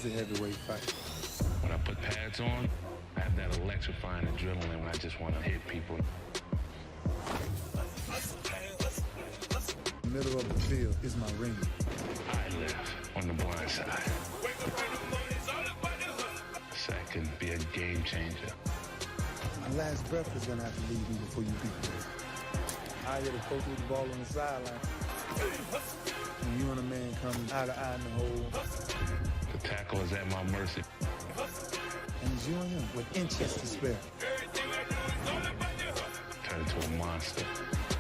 a heavyweight fight. When I put pads on, I have that electrifying adrenaline when I just want to hit people. The middle of the field is my ring. I live on the blind side. So I can be a game changer. My last breath is gonna have to leave me before you beat me. I hit a coach with the ball on the sideline. When you and a man come eye to eye in the hole. The tackle is at my mercy. And it's you and him with inches to spare. Turn into a monster.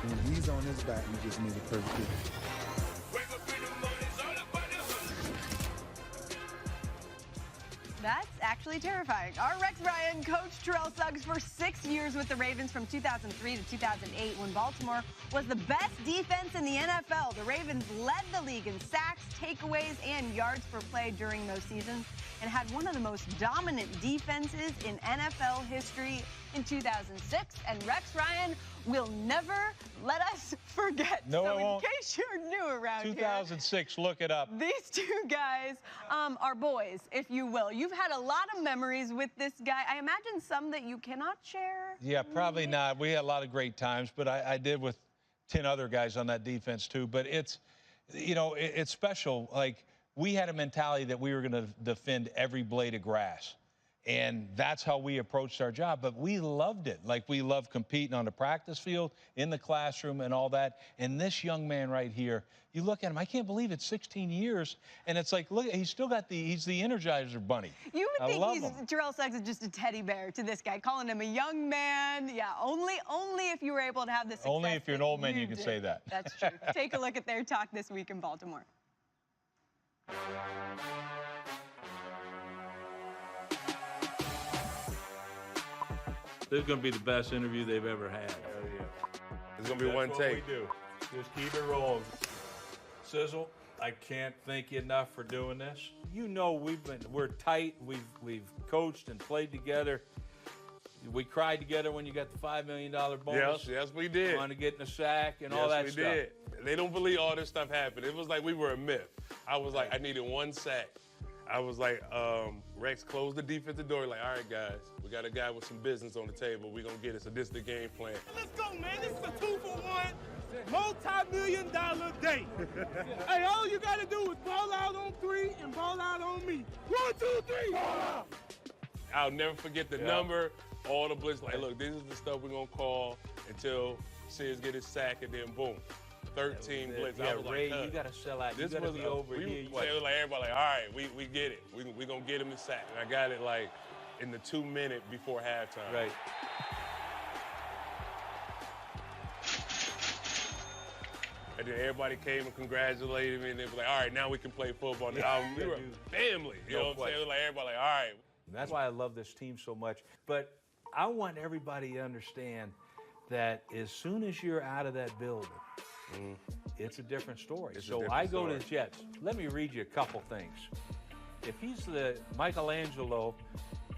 And when he's on his back, you just made a perfect hit. That's actually terrifying. Our Rex Ryan coached Terrell Suggs for 6 years with the Ravens from 2003 to 2008 when Baltimore was the best defense in the NFL. The Ravens led the league in sacks, takeaways, and yards per play during those seasons and had one of the most dominant defenses in NFL history in 2006. And Rex Ryan will never let us forget. No, so it won't. in case you're new around 2006, look it up. these two guys are boys, if you will. You've had a lot of memories with this guy. I imagine some that you cannot share. Yeah, probably not. We had a lot of great times, but I did with 10 other guys on that defense too. But it's, you know, it's special. Like, we had a mentality that we were going to defend every blade of grass. And that's how we approached our job. But we loved it. Like, we loved competing on the practice field, in the classroom, and all that. And this young man right here, you look at him, I can't believe it's 16 years. And it's like, look, he's still got he's the Energizer Bunny. You would I think Terrell Suggs is just a teddy bear to this guy, calling him a young man. Yeah, only if you were able to have this success. Only if you're an old man, you can did. say that. That's true. Take a look at their talk this week in Baltimore. This is going to be the best interview they've ever had. Hell yeah. It's going to be one take. We do. Just keep it rolling. Sizzle, I can't thank you enough for doing this. You know we're tight. We've coached and played together. We cried together when you got the $5 million bonus. Yes, we did. Want to get in the sack and all that stuff. Yes, we did. They don't believe all this stuff happened. It was like we were a myth. I was like, I needed one sack. I was like, Rex, close the defensive door. Like, all right, guys, we got a guy with some business on the table. We're going to get it. So this is the game plan. Let's go, man. This is a 2-for-1, multi-million-dollar day. Hey, all you got to do is ball out on 3 and ball out on me. 1, 2, 3, ball out. I'll never forget the number, all the blitz. Like, look, this is the stuff we're going to call until Sis get his sack, and then boom. 13 blitz. Yeah, I was Ray, like, you got to sell out. This You got to was be over here. It was like everybody like, all right, we get it. We going to get him the sack. And I got it like in the 2 minute before halftime. Right. And then everybody came and congratulated me, and they were like, all right, now we can play football. Now we were family. You know what I'm saying? Like, everybody like, all right. That's why I love this team so much. But I want everybody to understand that as soon as you're out of that building, it's a different story. So I go to the Jets. Let me read you a couple things. If he's the Michelangelo,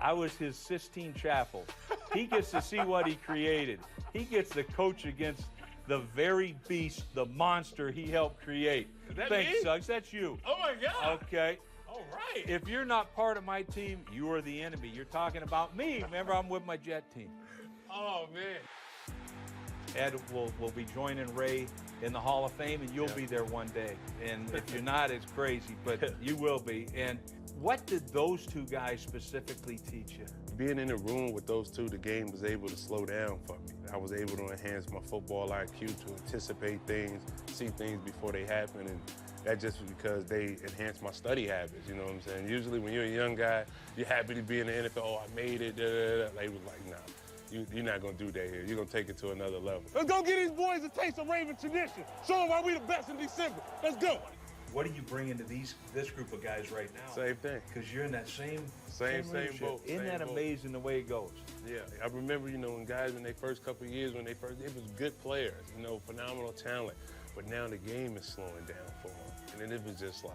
I was his Sistine Chapel. He gets to see what he created. He gets to coach against the very beast, the monster he helped create. Thanks, me? Suggs. That's you. Oh, my God. Okay. All right. If you're not part of my team, you are the enemy. You're talking about me. Remember, I'm with my Jet team. Oh, man. Ed will be joining Ray in the Hall of Fame, and you'll be there one day. And if you're not, it's crazy, but you will be. And what did those two guys specifically teach you? Being in the room with those two, the game was able to slow down for me. I was able to enhance my football IQ to anticipate things, see things before they happen, and that's just because they enhanced my study habits, you know what I'm saying? Usually when you're a young guy, you're happy to be in the NFL, oh, I made it, They was like, nah. You're not going to do that here. You're going to take it to another level. Let's go get these boys a taste of Raven tradition. Show them why we the best in December. Let's go. What are you bringing to this group of guys right now? Same thing. Because you're in that same boat. Isn't that amazing the way it goes? Yeah, I remember, when guys in their first couple of years, it was good players, phenomenal talent. But now the game is slowing down for them. And then it was just like,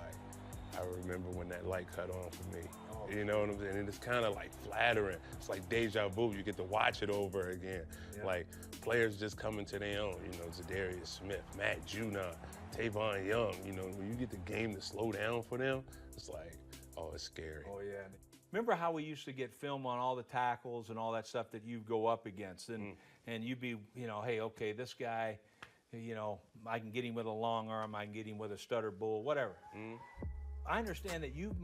I remember when that light cut on for me. You know what I'm saying? And it's kind of like flattering. It's like deja vu. You get to watch it over again. Yeah. Like players just coming to their own. You know, Zadarius Smith, Matt Judon, Tavon Young. You know, when you get the game to slow down for them, it's like, oh, it's scary. Oh, yeah. Remember how we used to get film on all the tackles and all that stuff that you go up against? And you'd be, you know, hey, okay, this guy, you know, I can get him with a long arm, I can get him with a stutter bull, whatever. I understand that you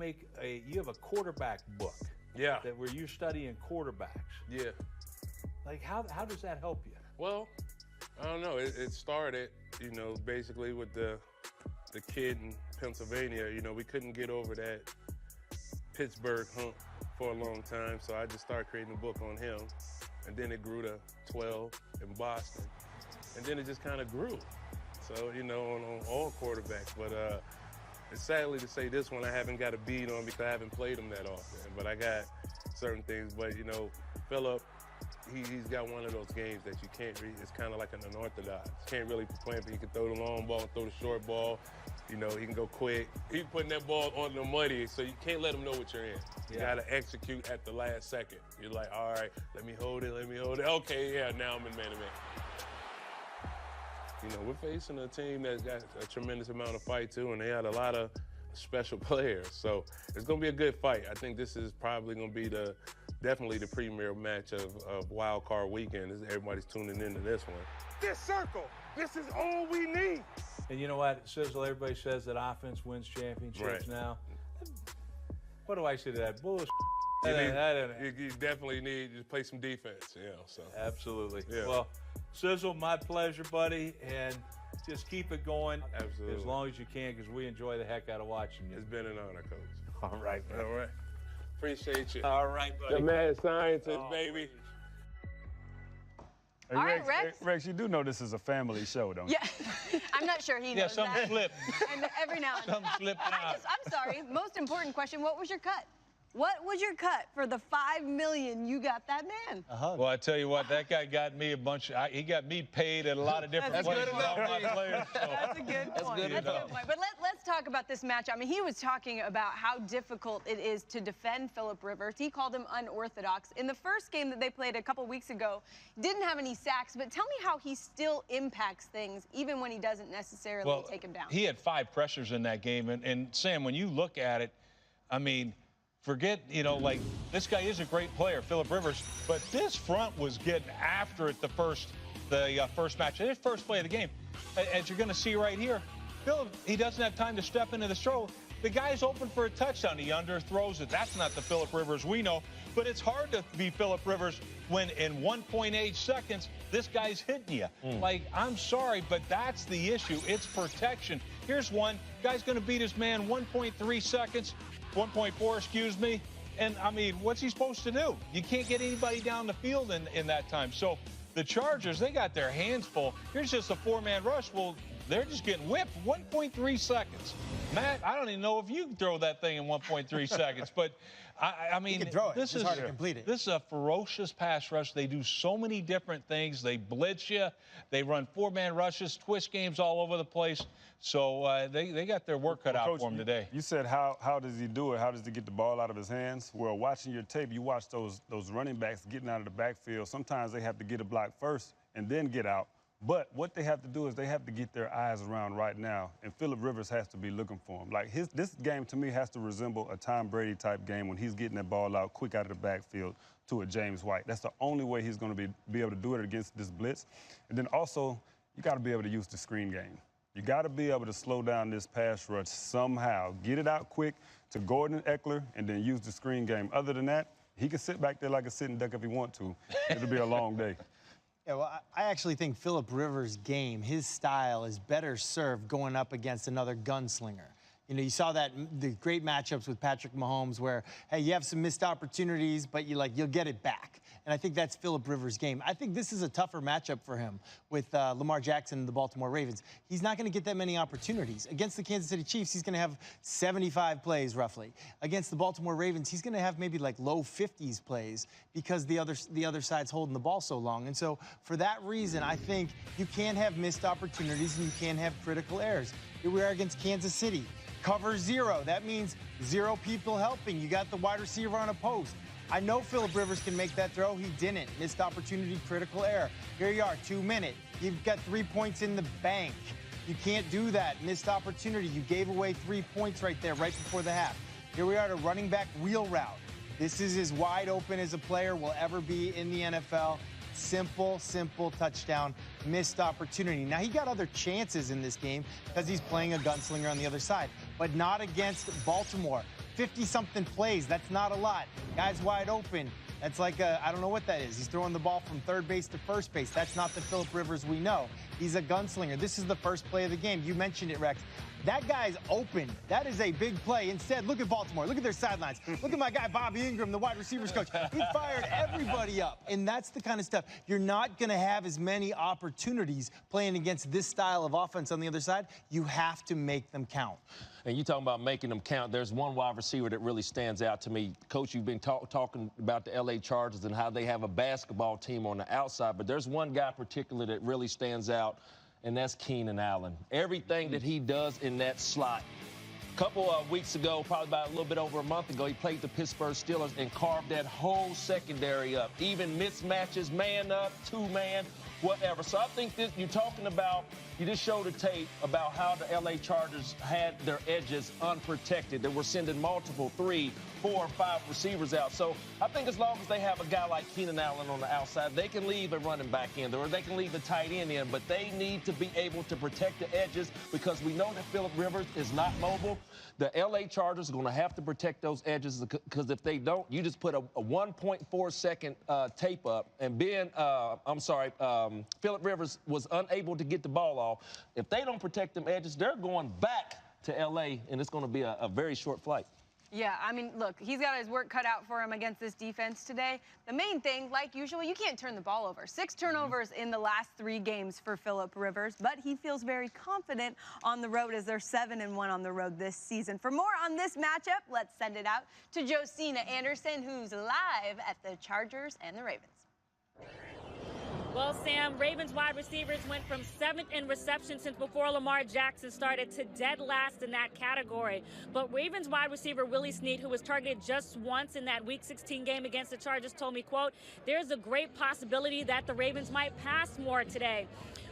have a quarterback book. Yeah. That where you're studying quarterbacks. Yeah. Like how does that help you? Well, I don't know. It started, you know, basically with the kid in Pennsylvania. You know, we couldn't get over that Pittsburgh hump for a long time, so I just started creating a book on him. And then it grew to 12 in Boston. And then it just kind of grew. So, you know, on all quarterbacks. But it's sadly to say this one I haven't got a beat on because I haven't played him that often. But I got certain things. But, you know, Phillip, he's got one of those games that you can't read. It's kind of like an unorthodox. Can't really complain, but he can throw the long ball and throw the short ball. You know, he can go quick. He's putting that ball on the muddy, so you can't let him know what you're in. You gotta execute at the last second. You're like, all right, let me hold it. Okay, yeah, now I'm in man-to-man. You know, we're facing a team that's got a tremendous amount of fight, too, and they had a lot of special players. So it's gonna be a good fight. I think this is probably gonna be definitely the premier match of Wild Card weekend. Everybody's tuning into this one. This circle, this is all we need. And you know what, Sizzle, everybody says that offense wins championships now. What do I say to that? Bullshit. You definitely need to play some defense, you know, so. Absolutely. Yeah. Well, Sizzle, my pleasure, buddy, and just keep it going. Absolutely. As long as you can, because we enjoy the heck out of watching you. It's been an honor, Coach. All right, man. All right. Appreciate you. All right, buddy. The mad scientist, baby. Hey, All right, Rex. Rex, you do know this is a family show, don't you? Yeah, I'm not sure he knows Yeah, something that. slipped. And every now and then. Something slipped out. I'm sorry. Most important question, what was your cut? What was your cut for the $5 million you got that man? Well, I tell you what, that guy got me he got me paid at a lot of different places. All my players, so. That's a good point. That's a good point. But let's talk about this matchup. I mean, he was talking about how difficult it is to defend Phillip Rivers. He called him unorthodox. In the first game that they played a couple weeks ago, didn't have any sacks, but tell me how he still impacts things, even when he doesn't necessarily take him down. He had 5 pressures in that game, and Sam, when you look at it, I mean, forget, you know, like, this guy is a great player, Phillip Rivers, but this front was getting after it the first match, his first play of the game. As you're going to see right here, Phillip, he doesn't have time to step into the stroke. The guy's open for a touchdown. He underthrows it. That's not the Phillip Rivers we know, but it's hard to be Phillip Rivers when in 1.8 seconds, this guy's hitting you. Like, I'm sorry, but that's the issue. It's protection. Here's one. Guy's going to beat his man 1.3 seconds. 1.4, excuse me. And, I mean, what's he supposed to do? You can't get anybody down the field in that time. So the Chargers, they got their hands full. Here's just a 4-man rush. Well, they're just getting whipped. 1.3 seconds. Matt, I don't even know if you can throw that thing in 1.3 seconds. But, I mean, this is hard to complete it. This is a ferocious pass rush. They do so many different things. They blitz you. They run 4-man rushes, twist games all over the place. So they got their work cut out Coach, for him today. You said how does he do it? How does he get the ball out of his hands? Well, watching your tape, you watch those running backs getting out of the backfield. Sometimes they have to get a block first and then get out. But what they have to do is they have to get their eyes around right now, and Phillip Rivers has to be looking for him. Like this game to me has to resemble a Tom Brady type game when he's getting that ball out quick out of the backfield to a James White. That's the only way he's going to be able to do it against this blitz. And then also, you got to be able to use the screen game. You got to be able to slow down this pass rush somehow. Get it out quick to Gordon Eckler and then use the screen game. Other than that, he can sit back there like a sitting duck if he wants to. It'll be a long day. Yeah, well, I actually think Phillip Rivers' game, his style, is better served going up against another gunslinger. You know, you saw that the great matchups with Patrick Mahomes where, hey, you have some missed opportunities, but you'll get it back. And I think that's Phillip Rivers' game. I think this is a tougher matchup for him with Lamar Jackson and the Baltimore Ravens. He's not going to get that many opportunities. Against the Kansas City Chiefs, he's going to have 75 plays roughly. Against the Baltimore Ravens, he's going to have maybe like low 50s plays because the other side's holding the ball so long. And so for that reason, I think you can't have missed opportunities and you can't have critical errors. Here we are against Kansas City. Cover 0. That means 0 people helping. You got the wide receiver on a post. I know Phillip Rivers can make that throw. He didn't. Missed opportunity, critical error. Here you are, 2 minutes. You've got 3 points in the bank. You can't do that. Missed opportunity. You gave away 3 points right there, right before the half. Here we are at a running back wheel route. This is as wide open as a player will ever be in the NFL. Simple, simple touchdown, missed opportunity. Now, he got other chances in this game because he's playing a gunslinger on the other side, but not against Baltimore. 50-something plays, that's not a lot. Guys wide open. That's like I don't know what that is. He's throwing the ball from third base to first base. That's not the Phillip Rivers we know. He's a gunslinger. This is the first play of the game. You mentioned it, Rex. That guy's open. That is a big play. Instead, look at Baltimore. Look at their sidelines. Look at my guy, Bobby Ingram, the wide receivers coach. He fired everybody up. And that's the kind of stuff. You're not going to have as many opportunities playing against this style of offense on the other side. You have to make them count. And you talking about making them count. There's one wide receiver that really stands out to me. Coach, you've been talking about the L.A. Chargers and how they have a basketball team on the outside. But there's one guy particular that really stands out, and that's Keenan Allen. Everything that he does in that slot. A couple of weeks ago, probably about a little bit over a month ago, he played the Pittsburgh Steelers and carved that whole secondary up. Even mismatches, man up, 2-man, whatever. So I think this, you're talking about, you just showed a tape about how the L.A. Chargers had their edges unprotected. They were sending multiple 3, 4, 5 receivers out. So I think as long as they have a guy like Keenan Allen on the outside, they can leave a running back in there, or they can leave a tight end in, but they need to be able to protect the edges because we know that Phillip Rivers is not mobile. The L.A. Chargers are going to have to protect those edges because if they don't, you just put a 1.4-second tape up, and Phillip Rivers was unable to get the ball off. If they don't protect them edges, they're going back to L.A., and it's going to be a very short flight. Yeah, I mean, look, he's got his work cut out for him against this defense today. The main thing, like usual, you can't turn the ball over. 6 turnovers in the last 3 games for Phillip Rivers, but he feels very confident on the road as they're 7-1 on the road this season. For more on this matchup, let's send it out to Josina Anderson, who's live at the Chargers and the Ravens. Well, Sam, Ravens wide receivers went from 7th in reception since before Lamar Jackson started to dead last in that category. But Ravens wide receiver Willie Snead, who was targeted just once in that Week 16 game against the Chargers, told me, quote, "There's a great possibility that the Ravens might pass more today."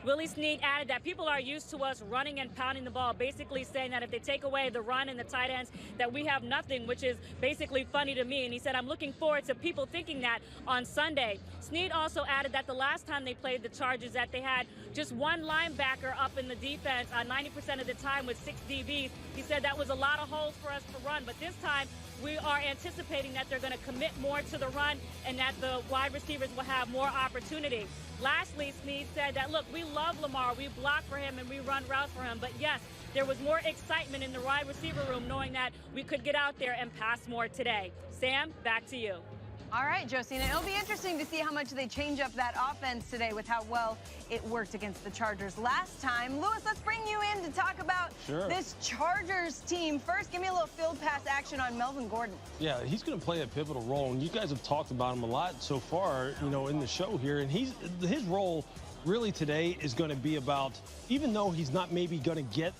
Willie Snead added that people are used to us running and pounding the ball, basically saying that if they take away the run and the tight ends, that we have nothing, which is basically funny to me. And he said, "I'm looking forward to people thinking that on Sunday." Snead also added that the last time they played the Chargers, that they had just one linebacker up in the defense 90% of the time with 6 DBs. He said that was a lot of holes for us to run, but this time we are anticipating that they're going to commit more to the run and that the wide receivers will have more opportunity. Lastly, Snead said that, look, we love Lamar. We block for him and we run routes for him. But, yes, there was more excitement in the wide receiver room knowing that we could get out there and pass more today. Sam, back to you. All right, Josina, it'll be interesting to see how much they change up that offense today with how well it worked against the Chargers last time. Lewis, let's bring you in to talk about this Chargers team. First, give me a little field pass action on Melvin Gordon. Yeah, he's going to play a pivotal role, and you guys have talked about him a lot so far, you know, in the show here, and his role really today is going to be about, even though he's not maybe going to get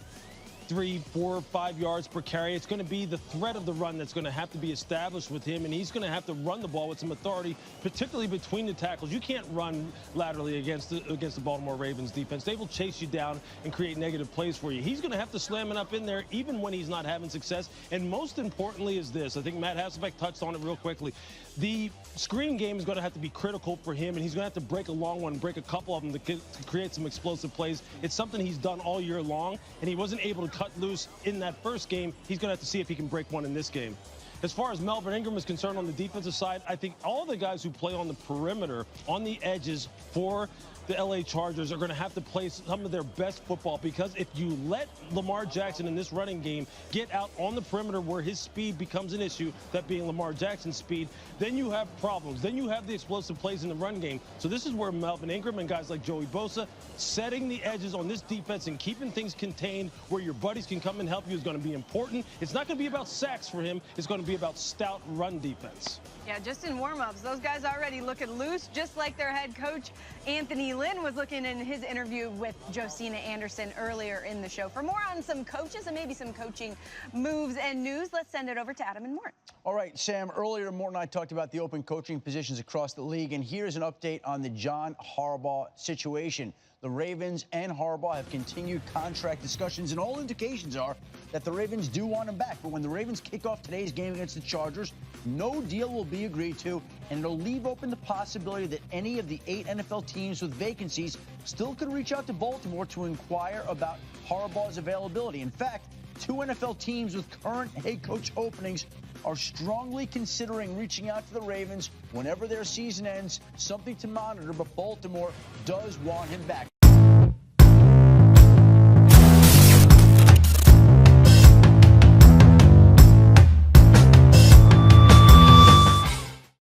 3, 4, 5 yards per carry, it's going to be the threat of the run that's going to have to be established with him, and he's going to have to run the ball with some authority, particularly between the tackles. You can't run laterally against the Baltimore Ravens defense. They will chase you down and create negative plays for you. He's going to have to slam it up in there even when he's not having success, and most importantly is this. I think Matt Hasselbeck touched on it real quickly. The screen game is going to have to be critical for him, and he's going to have to break a long one, break a couple of them to create some explosive plays. It's something he's done all year long, and he wasn't able to cut loose in that first game. He's going to have to see if he can break one in this game. As far as Melvin Ingram is concerned on the defensive side, I think all the guys who play on the perimeter, on the edges for the L.A. Chargers are going to have to play some of their best football, because if you let Lamar Jackson in this running game get out on the perimeter where his speed becomes an issue, that being Lamar Jackson's speed, then you have problems. Then you have the explosive plays in the run game. So this is where Melvin Ingram and guys like Joey Bosa setting the edges on this defense and keeping things contained where your buddies can come and help you is going to be important. It's not going to be about sacks for him. It's going to be about stout run defense. Yeah, just in warm-ups, those guys already looking loose, just like their head coach, Anthony Lynn was looking in his interview with Josina Anderson earlier in the show. For more on some coaches and maybe some coaching moves and news, let's send it over to Adam and Mort. All right, Sam, earlier Mort and I talked about the open coaching positions across the league, and here's an update on the John Harbaugh situation. The Ravens and Harbaugh have continued contract discussions, and all indications are that the Ravens do want him back. But when the Ravens kick off today's game against the Chargers, no deal will be agreed to, and it'll leave open the possibility that any of the 8 NFL teams with vacancies still could reach out to Baltimore to inquire about Harbaugh's availability. In fact, 2 NFL teams with current head coach openings are strongly considering reaching out to the Ravens whenever their season ends, something to monitor, but Baltimore does want him back.